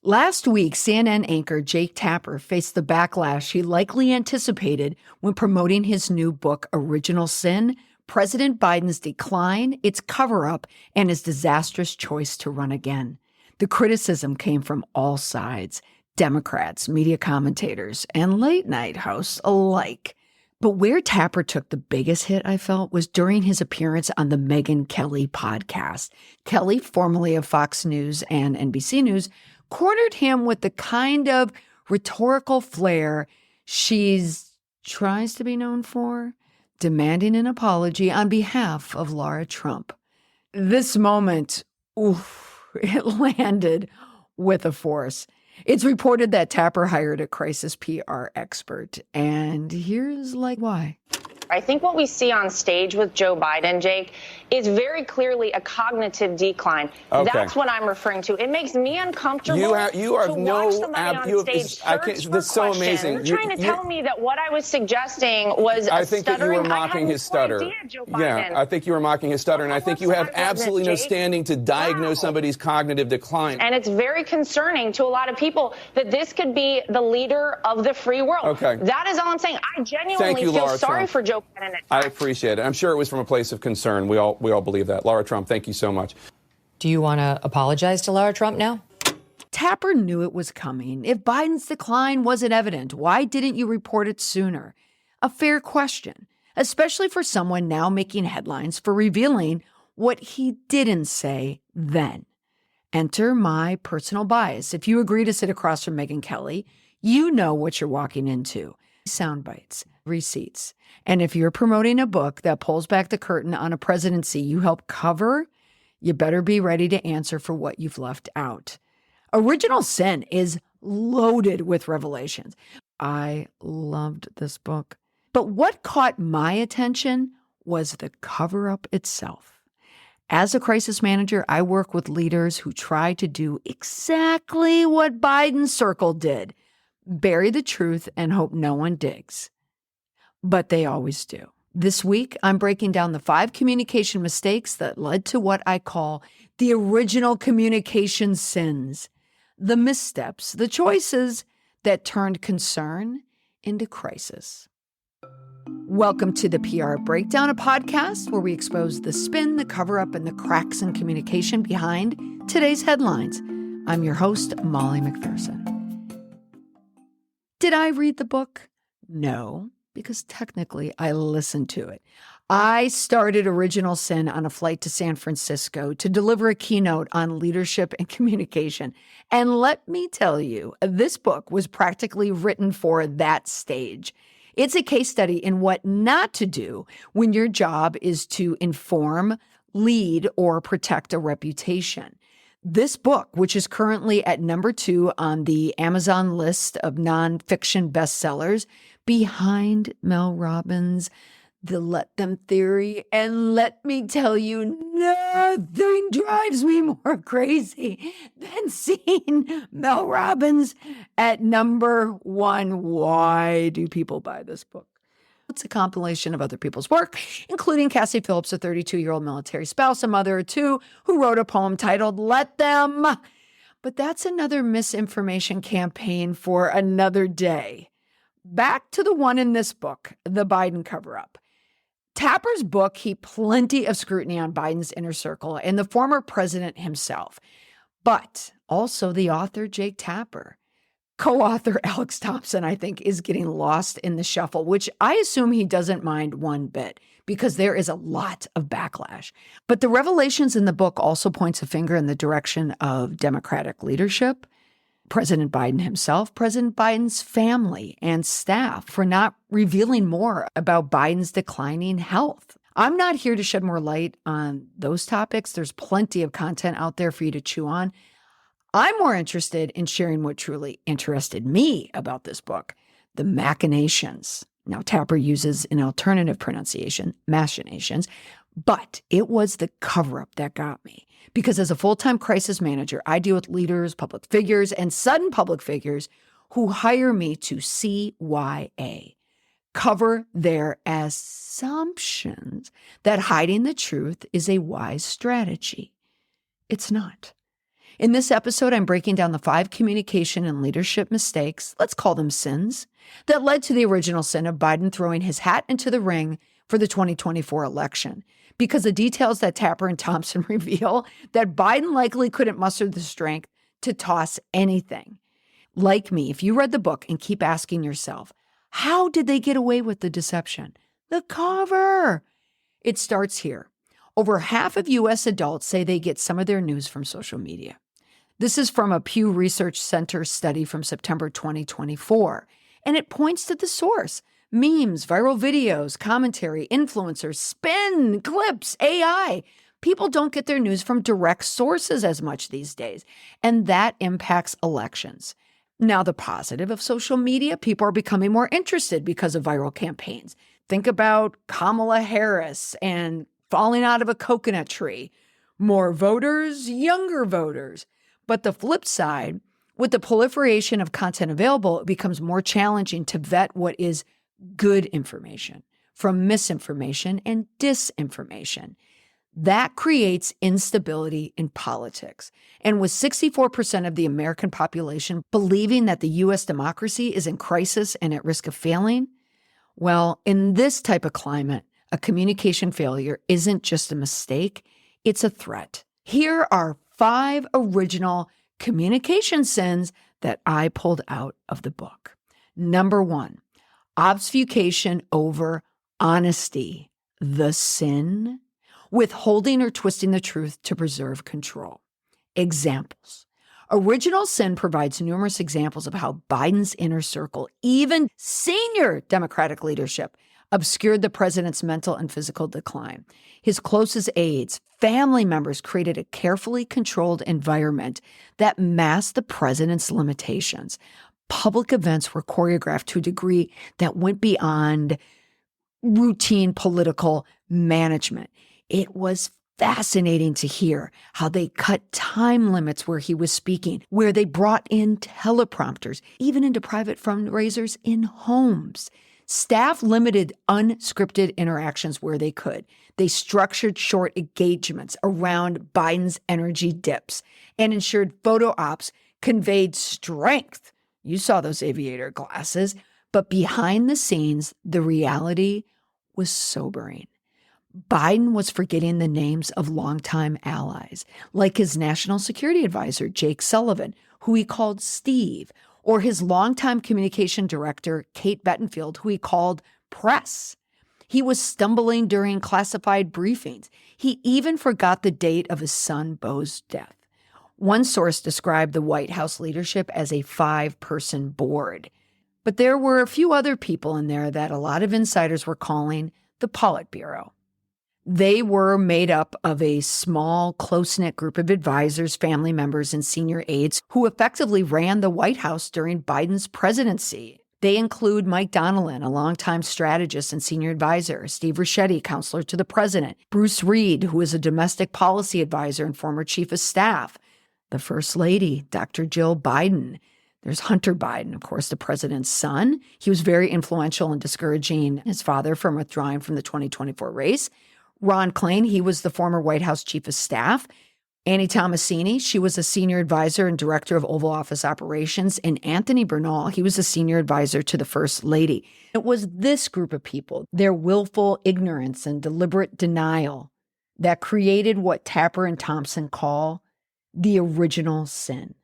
Last week, CNN anchor Jake Tapper faced the backlash he likely anticipated when promoting his new book, Original Sin: President Biden's Decline, Its Cover-Up, and His Disastrous Choice to Run Again. The criticism came from all sides, Democrats, media commentators, and late-night hosts alike. But where Tapper took the biggest hit, I felt, was during his appearance on the Megyn Kelly podcast. Kelly, formerly of Fox News and NBC News, cornered him with the kind of rhetorical flair she's tries to be known for, demanding an apology on behalf of Laura Trump. This moment, it landed with a force. It's reported that Tapper hired a crisis PR expert, and here's why. I think what we see on stage with Joe Biden, Jake, is very clearly a cognitive decline. Okay. That's what I'm referring to. It makes me uncomfortable you are to no watch somebody on stage search for that's so questions. amazing. You're trying to tell me that what I was suggesting was I think that you were mocking his stutter. Yeah, I think you were mocking his stutter, and I think you have absolutely no standing to diagnose somebody's cognitive decline. And it's very concerning to a lot of people that this could be the leader of the free world. Okay. That is all I'm saying. I genuinely feel Laura sorry Trump. for Joe Biden. I appreciate it. I'm sure it was from a place of concern. We all believe that. Laura Trump, thank you so much. Do you want to apologize to Laura Trump now? Tapper knew it was coming. If Biden's decline wasn't evident, why didn't you report it sooner? A fair question, especially for someone now making headlines for revealing what he didn't say then. Enter my personal bias. If you agree to sit across from Megyn Kelly, you know what you're walking into. Sound bites, receipts. And if you're promoting a book that pulls back the curtain on a presidency you help cover, you better be ready to answer for what you've left out. Original Sin is loaded with revelations. I loved this book. But what caught my attention was the cover-up itself. As a crisis manager, I work with leaders who try to do exactly what Biden's circle did: bury the truth and hope no one digs. But they always do. This week, I'm breaking down the 5 communication mistakes that led to what I call the original communication sins, the missteps, the choices that turned concern into crisis. Welcome to the PR Breakdown, a podcast where we expose the spin, the cover-up, and the cracks in communication behind today's headlines. I'm your host, Molly McPherson. Did I read the book? No, because technically I listened to it. I started Original Sin on a flight to San Francisco to deliver a keynote on leadership and communication. And let me tell you, this book was practically written for that stage. It's a case study in what not to do when your job is to inform, lead, or protect a reputation. This book, which is currently at number 2 on the Amazon list of nonfiction bestsellers, behind Mel Robbins' The Let Them Theory. And let me tell you, nothing drives me more crazy than seeing Mel Robbins at number 1. Why do people buy this book? It's a compilation of other people's work, including Cassie Phillips, a 32-year-old military spouse, a mother of 2, who wrote a poem titled Let Them. But that's another misinformation campaign for another day. Back to the one in this book, The Biden Cover-Up. Tapper's book heaped plenty of scrutiny on Biden's inner circle and the former president himself, but also the author, Jake Tapper. Co-author Alex Thompson, I think, is getting lost in the shuffle, which I assume he doesn't mind one bit because there is a lot of backlash. But the revelations in the book also points a finger in the direction of Democratic leadership, President Biden himself, President Biden's family and staff for not revealing more about Biden's declining health. I'm not here to shed more light on those topics. There's plenty of content out there for you to chew on. I'm more interested in sharing what truly interested me about this book, the machinations. Now, Tapper uses an alternative pronunciation, machinations, but it was the cover-up that got me. Because as a full-time crisis manager, I deal with leaders, public figures, and sudden public figures who hire me to CYA, cover their assumptions that hiding the truth is a wise strategy. It's not. In this episode, I'm breaking down the 5 communication and leadership mistakes, let's call them sins, that led to the original sin of Biden throwing his hat into the ring for the 2024 election. Because the details that Tapper and Thompson reveal that Biden likely couldn't muster the strength to toss anything. Like me, if you read the book and keep asking yourself, how did they get away with the deception? The cover. It starts here. Over half of U.S. adults say they get some of their news from social media. This is from a Pew Research Center study from September 2024, and it points to the source: memes, viral videos, commentary, influencers, spin, clips, AI. People don't get their news from direct sources as much these days, and that impacts elections. Now, the positive of social media, people are becoming more interested because of viral campaigns. Think about Kamala Harris and falling out of a coconut tree. More voters, younger voters. But the flip side, with the proliferation of content available, it becomes more challenging to vet what is good information from misinformation and disinformation. That creates instability in politics. And with 64% of the American population believing that the U.S. democracy is in crisis and at risk of failing, well, in this type of climate, a communication failure isn't just a mistake, it's a threat. Here are 5 original communication sins that I pulled out of the book. Number 1, obfuscation over honesty, the sin, withholding or twisting the truth to preserve control. Examples. Original Sin provides numerous examples of how Biden's inner circle, even senior Democratic leadership, obscured the president's mental and physical decline. His closest aides, family members created a carefully controlled environment that masked the president's limitations. Public events were choreographed to a degree that went beyond routine political management. It was fascinating to hear how they cut time limits where he was speaking, where they brought in teleprompters, even into private fundraisers in homes. Staff limited unscripted interactions where they could. They structured short engagements around Biden's energy dips and ensured photo ops conveyed strength. You saw those aviator glasses. But behind the scenes, the reality was sobering. Biden was forgetting the names of longtime allies, like his national security advisor, Jake Sullivan, who he called Steve, or his longtime communication director, Kate Bettenfield, who he called Press. He was stumbling during classified briefings. He even forgot the date of his son, Beau's death. One source described the White House leadership as a 5-person board. But there were a few other people in there that a lot of insiders were calling the Politburo. They were made up of a small, close-knit group of advisors, family members, and senior aides who effectively ran the White House during Biden's presidency. They include Mike Donilon, a longtime strategist and senior advisor, Steve Ricchetti, counselor to the president, Bruce Reed, who is a domestic policy advisor and former chief of staff, the First Lady, Dr. Jill Biden. There's Hunter Biden, of course, the president's son. He was very influential in discouraging his father from withdrawing from the 2024 race. Ron Klain, he was the former White House chief of staff. Annie Tomasini, she was a senior advisor and director of Oval Office operations. And Anthony Bernal, he was a senior advisor to the First Lady. It was this group of people, their willful ignorance and deliberate denial, that created what Tapper and Thompson call the original sin,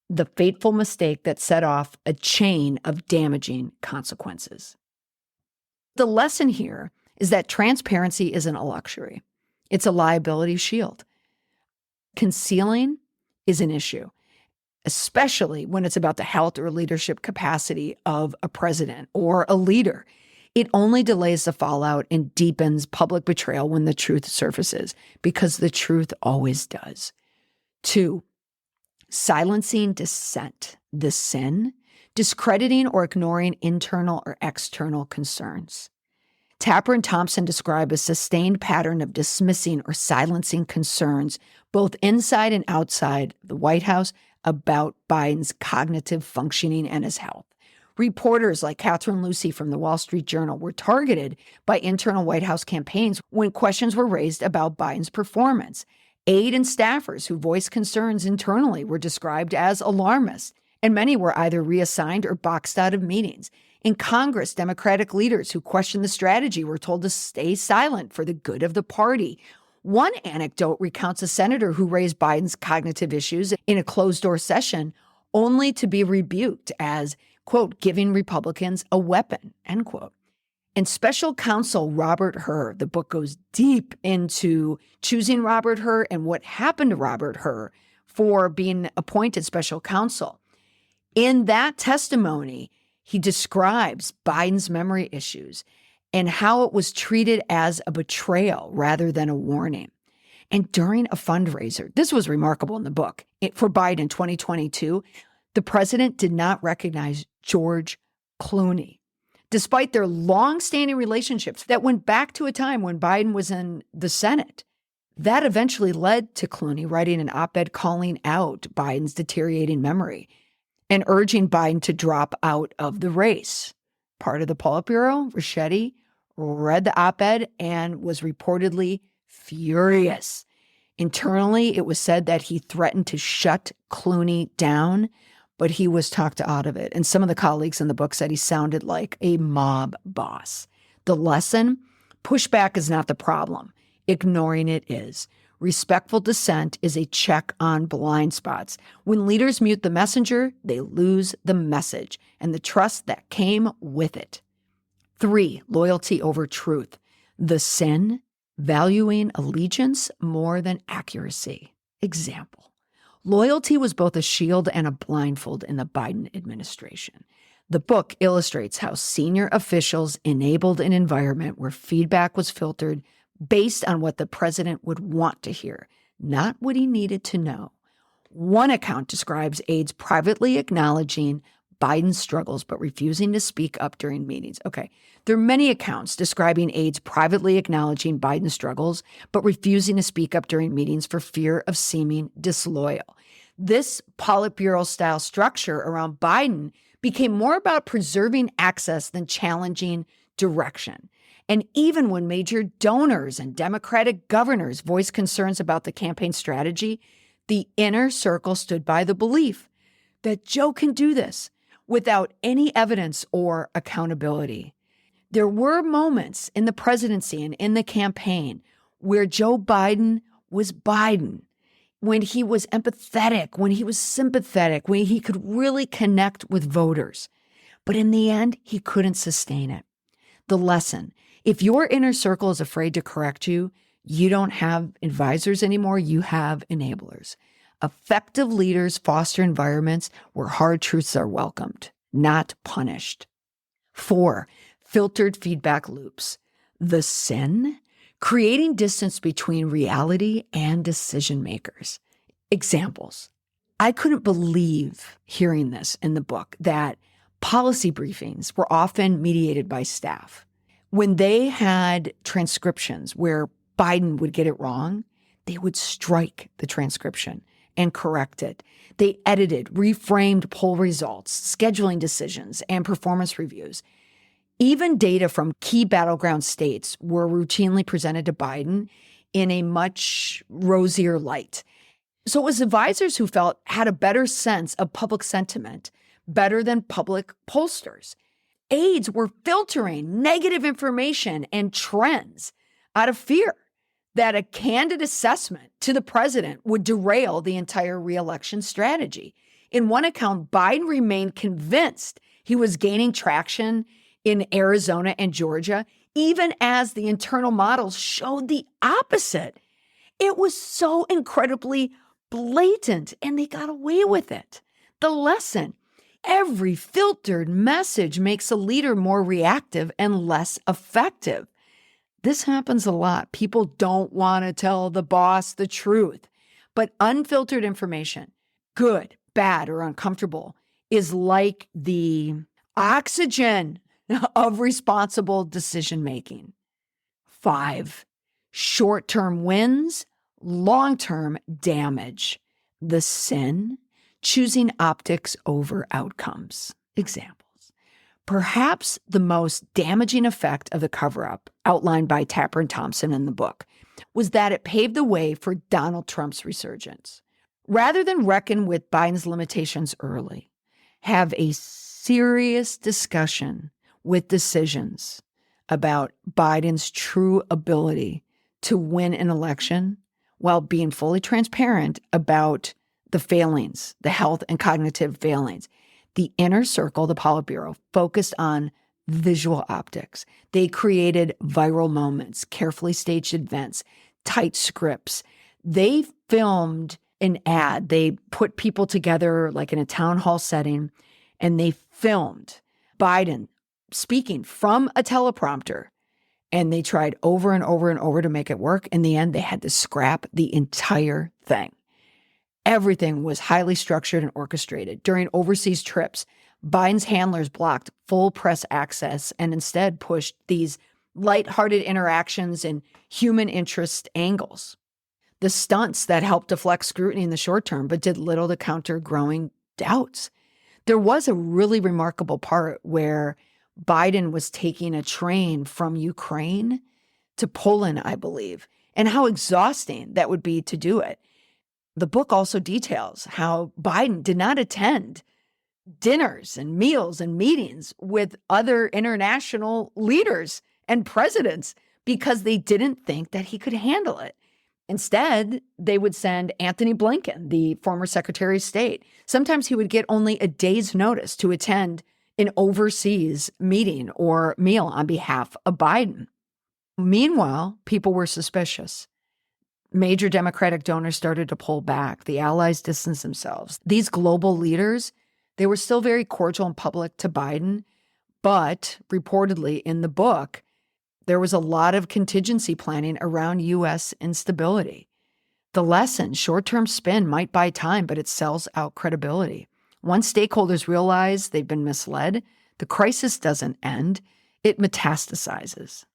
the fateful mistake that set off a chain of damaging consequences. The lesson here is that transparency isn't a luxury. It's a liability shield. Concealing is an issue, especially when it's about the health or leadership capacity of a president or a leader. It only delays the fallout and deepens public betrayal when the truth surfaces, because the truth always does. 2, silencing dissent, the sin, discrediting or ignoring internal or external concerns. Tapper and Thompson describe a sustained pattern of dismissing or silencing concerns, both inside and outside the White House, about Biden's cognitive functioning and his health. Reporters like Catherine Lucy from the Wall Street Journal were targeted by internal White House campaigns when questions were raised about Biden's performance. Aide and staffers who voiced concerns internally were described as alarmists, and many were either reassigned or boxed out of meetings. In Congress, Democratic leaders who questioned the strategy were told to stay silent for the good of the party. One anecdote recounts a senator who raised Biden's cognitive issues in a closed-door session, only to be rebuked as, quote, giving Republicans a weapon, end quote. And special counsel Robert Hur, the book goes deep into choosing Robert Hur and what happened to Robert Hur for being appointed special counsel. In that testimony, he describes Biden's memory issues and how it was treated as a betrayal rather than a warning. And during a fundraiser, this was remarkable in the book, for Biden in 2022, the president did not recognize George Clooney, despite their long-standing relationships that went back to a time when Biden was in the Senate. That eventually led to Clooney writing an op-ed calling out Biden's deteriorating memory and urging Biden to drop out of the race. Part of the Politburo, Ricchetti, read the op-ed and was reportedly furious. Internally, it was said that he threatened to shut Clooney down, but he was talked out of it. And some of the colleagues in the book said he sounded like a mob boss. The lesson? Pushback is not the problem. Ignoring it is. Respectful dissent is a check on blind spots. When leaders mute the messenger, they lose the message and the trust that came with it. 3, loyalty over truth. The sin, valuing allegiance more than accuracy. Example. Loyalty was both a shield and a blindfold in the Biden administration. The book illustrates how senior officials enabled an environment where feedback was filtered based on what the president would want to hear, not what he needed to know. One account describes aides privately acknowledging Biden's struggles but refusing to speak up during meetings. Okay, there are many accounts describing aides privately acknowledging Biden's struggles but refusing to speak up during meetings for fear of seeming disloyal. This Politburo-style structure around Biden became more about preserving access than challenging direction. And even when major donors and Democratic governors voiced concerns about the campaign strategy, the inner circle stood by the belief that Joe can do this without any evidence or accountability. There were moments in the presidency and in the campaign where Joe Biden was Biden, when he was empathetic, when he was sympathetic, when he could really connect with voters. But in the end, he couldn't sustain it. The lesson: if your inner circle is afraid to correct you, you don't have advisors anymore, you have enablers. Effective leaders foster environments where hard truths are welcomed, not punished. 4, filtered feedback loops. The sin? Creating distance between reality and decision makers. Examples. I couldn't believe hearing this in the book, that policy briefings were often mediated by staff. When they had transcriptions where Biden would get it wrong, they would strike the transcription and correct it. They edited, reframed poll results, scheduling decisions, and performance reviews. Even data from key battleground states were routinely presented to Biden in a much rosier light. So it was advisors who felt had a better sense of public sentiment, better than public pollsters. Aides were filtering negative information and trends out of fear that a candid assessment to the president would derail the entire reelection strategy. In one account, Biden remained convinced he was gaining traction in Arizona and Georgia, even as the internal models showed the opposite. It was so incredibly blatant, and they got away with it. The lesson: every filtered message makes a leader more reactive and less effective. This happens a lot. People don't want to tell the boss the truth. But unfiltered information, good, bad, or uncomfortable, is like the oxygen of responsible decision-making. 5, short-term wins, long-term damage. The sin: choosing optics over outcomes. Examples. Perhaps the most damaging effect of the cover-up outlined by Tapper and Thompson in the book, was that it paved the way for Donald Trump's resurgence. Rather than reckon with Biden's limitations early, have a serious discussion with decisions about Biden's true ability to win an election while being fully transparent about the failings, the health and cognitive failings. The inner circle, the Politburo, focused on visual optics. They created viral moments, carefully staged events, tight scripts. They filmed an ad. They put people together like in a town hall setting, and they filmed Biden speaking from a teleprompter. And they tried over and over and over to make it work. In the end, they had to scrap the entire thing. Everything was highly structured and orchestrated. During overseas trips, Biden's handlers blocked full press access and instead pushed these lighthearted interactions and human interest angles. The stunts that helped deflect scrutiny in the short term, but did little to counter growing doubts. There was a really remarkable part where Biden was taking a train from Ukraine to Poland, I believe, and how exhausting that would be to do it. The book also details how Biden did not attend dinners and meals and meetings with other international leaders and presidents because they didn't think that he could handle it. Instead, they would send Anthony Blinken, the former Secretary of State. Sometimes he would get only a day's notice to attend an overseas meeting or meal on behalf of Biden. Meanwhile, people were suspicious. Major Democratic donors started to pull back. The allies distanced themselves. These global leaders, they were still very cordial in public to Biden, but reportedly in the book, there was a lot of contingency planning around U.S. instability. The lesson, short-term spin might buy time, but it sells out credibility. Once stakeholders realize they've been misled, the crisis doesn't end, it metastasizes.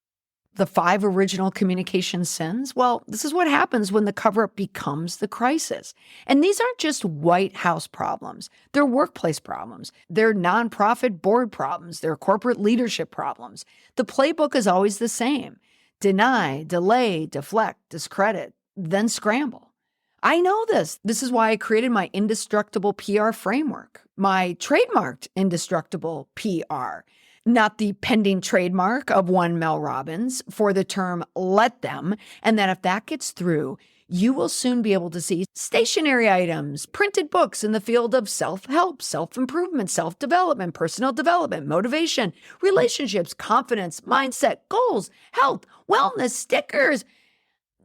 The 5 original communication sins, well, this is what happens when the cover-up becomes the crisis. And these aren't just White House problems. They're workplace problems. They're nonprofit board problems. They're corporate leadership problems. The playbook is always the same. Deny, delay, deflect, discredit, then scramble. I know this. This is why I created my Indestructible PR framework, my trademarked Indestructible PR. Not the pending trademark of one Mel Robbins for the term let them, and that if that gets through, you will soon be able to see stationary items, printed books in the field of self-help, self-improvement, self-development, personal development, motivation, relationships, confidence, mindset, goals, health, wellness, stickers.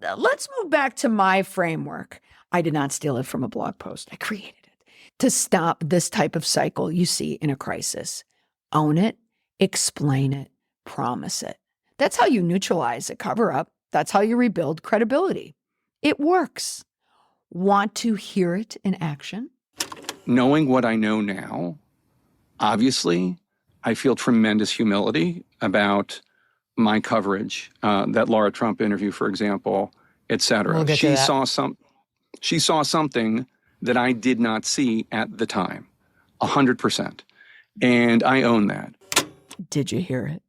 Let's move back to my framework. I did not steal it from a blog post. I created it to stop this type of cycle you see in a crisis. Own it. Explain it, promise it. That's how you neutralize a cover-up. That's how you rebuild credibility. It works. Want to hear it in action? Knowing what I know now, obviously, I feel tremendous humility about my coverage, that Laura Trump interview, for example, et cetera. We'll get to that. She saw something that I did not see at the time, 100%. And I own that. Did you hear it?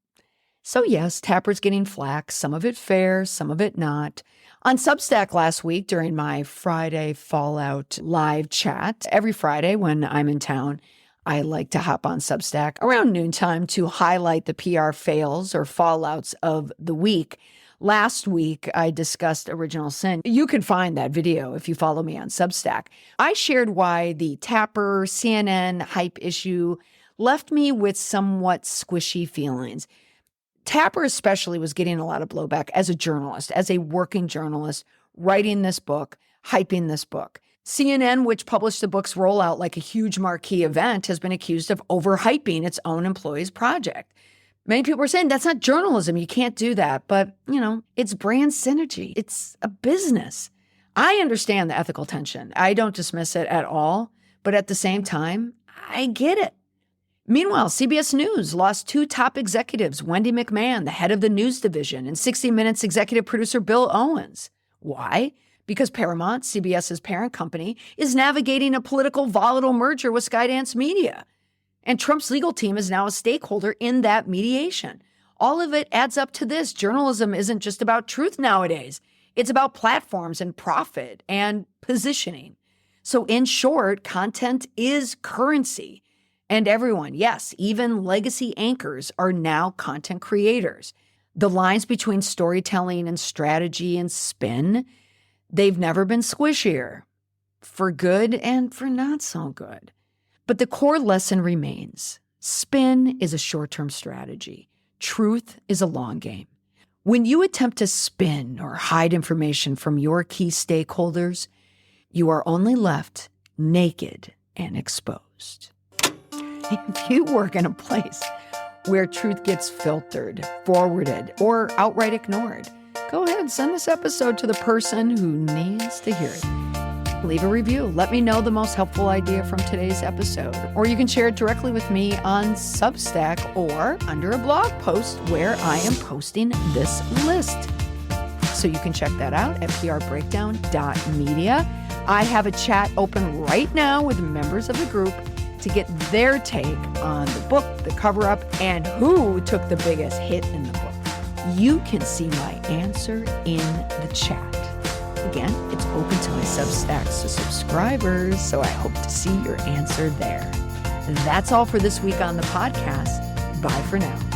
So yes, Tapper's getting flack, some of it fair, some of it not. On Substack last week during my Friday Fallout live chat, every Friday when I'm in town, I like to hop on Substack around noontime to highlight the PR fails or fallouts of the week. Last week, I discussed Original Sin. You can find that video if you follow me on Substack. I shared why the Tapper CNN hype issue left me with somewhat squishy feelings. Tapper especially was getting a lot of blowback as a journalist, as a working journalist, writing this book, hyping this book. CNN, which published the book's rollout like a huge marquee event, has been accused of overhyping its own employees' project. Many people are saying that's not journalism. You can't do that. But, it's brand synergy. It's a business. I understand the ethical tension. I don't dismiss it at all. But at the same time, I get it. Meanwhile, CBS News lost 2 top executives, Wendy McMahon, the head of the news division, and 60 Minutes executive producer Bill Owens. Why? Because Paramount, CBS's parent company, is navigating a political volatile merger with Skydance Media. And Trump's legal team is now a stakeholder in that mediation. All of it adds up to this. Journalism isn't just about truth nowadays. It's about platforms and profit and positioning. So in short, content is currency. And everyone, yes, even legacy anchors are now content creators. The lines between storytelling and strategy and spin, they've never been squishier, for good and for not so good. But the core lesson remains. Spin is a short-term strategy. Truth is a long game. When you attempt to spin or hide information from your key stakeholders, you are only left naked and exposed. If you work in a place where truth gets filtered, forwarded, or outright ignored, go ahead and send this episode to the person who needs to hear it. Leave a review. Let me know the most helpful idea from today's episode. Or you can share it directly with me on Substack or under a blog post where I am posting this list. So you can check that out at prbreakdown.media. I have a chat open right now with members of the group to get their take on the book, the cover-up, and who took the biggest hit in the book. You can see my answer in the chat. Again, it's open to my Substacks to subscribers, so I hope to see your answer there. That's all for this week on the podcast. Bye for now.